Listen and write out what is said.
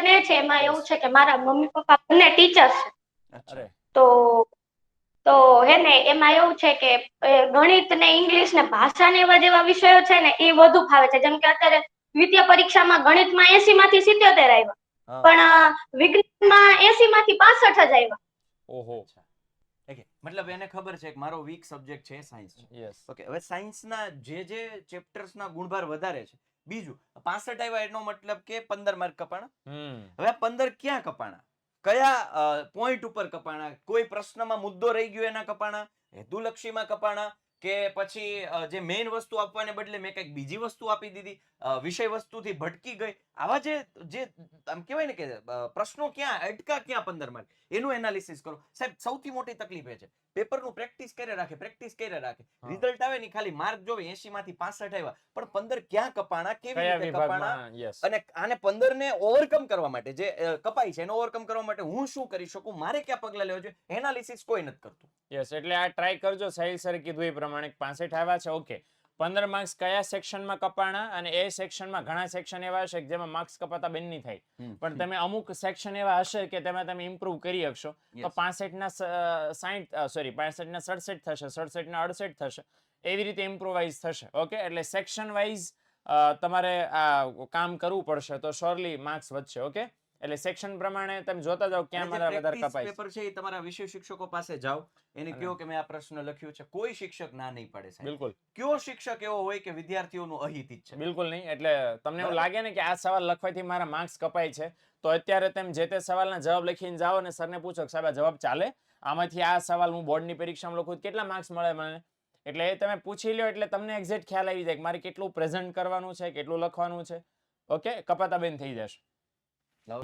Question એ છે, એમાં એવું છે કે મારા મમ્મી પપ્પા બંને ટીચર્સ છે. તો હે ને એમાં એવું છે કે ગણિત ને ઇંગ્લિશ ને ભાષા ને એવા જેવા વિષયો છે ને એ વધુ ફાવે છે. જેમ કે અત્યારે દ્વિતીય પરીક્ષામાં ગણિતમાં 80 માંથી 77 આવ્યા, પણ વિજ્ઞાનમાં 80 માંથી 65 જ આવ્યા. ઓહો. ઓકે, મતલબ એને ખબર છે કે મારો વીક સબ્જેક્ટ છે સાયન્સ છે. ઓકે, હવે સાયન્સના જે ચેપ્ટર્સના ગુણભાર વધારે છે, બીજું 65 આવ્યા એનો મતલબ કે 15 માર્ક કપાણા. હવે 15 ક્યાં કપાણા, કયા પોઈન્ટ ઉપર કપાણા, કોઈ પ્રશ્નમાં મુદ્દો રહી ગયો એના કપાણા, હેતુલક્ષીમાં કપાણા, કે પછી જે મેઇન વસ્તુ આપવાને બદલે મેં કંઈક બીજી વસ્તુ આપી દીધી, વિષય વસ્તુથી ભટકી ગઈ. આવા જે આમ કહેવાય ને કે પ્રશ્નો ક્યાં અટકા, ક્યાં 15 માર્ક, એનું એનાલિસિસ કરો સાહેબ. સૌથી મોટી તકલીફ એ છે, પેપરનું પ્રેક્ટિસ કરે રાખે, રિઝલ્ટ આવે ને ખાલી માર્ક જોવે 80 માંથી 65 આવ્યા, પણ 15 ક્યાં કપાણા, કેવી રીતે કપાણા, અને આને 15 ને ઓવરકમ કરવા માટે, જે કપાઈ છે એને ઓવરકમ કરવા માટે હું શું કરી શકું, મારે ક્યાં પગલા લેવા જોઈએ, એનાલિસિસ કોઈ નથી કરતું. યસ, એટલે આ ટ્રાય કરજો. સાહિલ સરે કીધું એ પ્રમાણે 65 આવ્યા છે, ઓકે, 15 માર્ક્સ કયા સેક્શનમાં કપાણા, અને એ સેક્શનમાં ઘણા સેક્શન એવા હશે કે જેમાં માર્ક્સ કપાતા બેન નહીં થાય, પણ તમે અમુક સેક્શન એવા હશે કે તેમાં તમે ઇમ્પ્રુવ કરી શકશો, તો 65 ના 67 થશે, 67 ના 68 થશે, એવી રીતે ઇમ્પ્રોવાઇઝ થશે. ઓકે, એટલે સેક્શન વાઇઝ તમારે આ કામ કરવું પડશે, તો શ્યોરલી માર્ક્સ વધશે. ઓકે, એટલે સેક્શન પ્રમાણે તમે જોતા જાઓ ક્યાં મારા વધારે કપાય પેપર છે એ તમારા વિષય શિક્ષકો પાસે જાઓ, એને કહો કે મેં આ પ્રશ્ન લખ્યું છે, કોઈ શિક્ષક ના નહીં પાડે સાહેબ. બિલકુલ. કયો શિક્ષક એવો હોય કે વિદ્યાર્થીઓનું અહિત ઈચ્છે? બિલકુલ નહીં. એટલે તમને એવું લાગે ને કે આ સવાલ લખવાથી મારા માર્ક્સ કપાય છે, તો અત્યારે તમે જે તે સવાલના જવાબ લખીને જાઓ અને સરને પૂછો કે સાહેબ આ જવાબ ચાલે, આમાંથી આ સવાલ હું બોર્ડની પરીક્ષામાં લખું કેટલા માર્ક્સ મળે મને, એટલે એ તમે પૂછી લો એટલે તમને એક્ઝેક્ટ ખ્યાલ આવી જાય કે મારે કેટલું પ્રેઝન્ટ કરવાનું છે, કેટલું લખવાનું છે. ઓકે, કપાતા બેન થઈ જશે.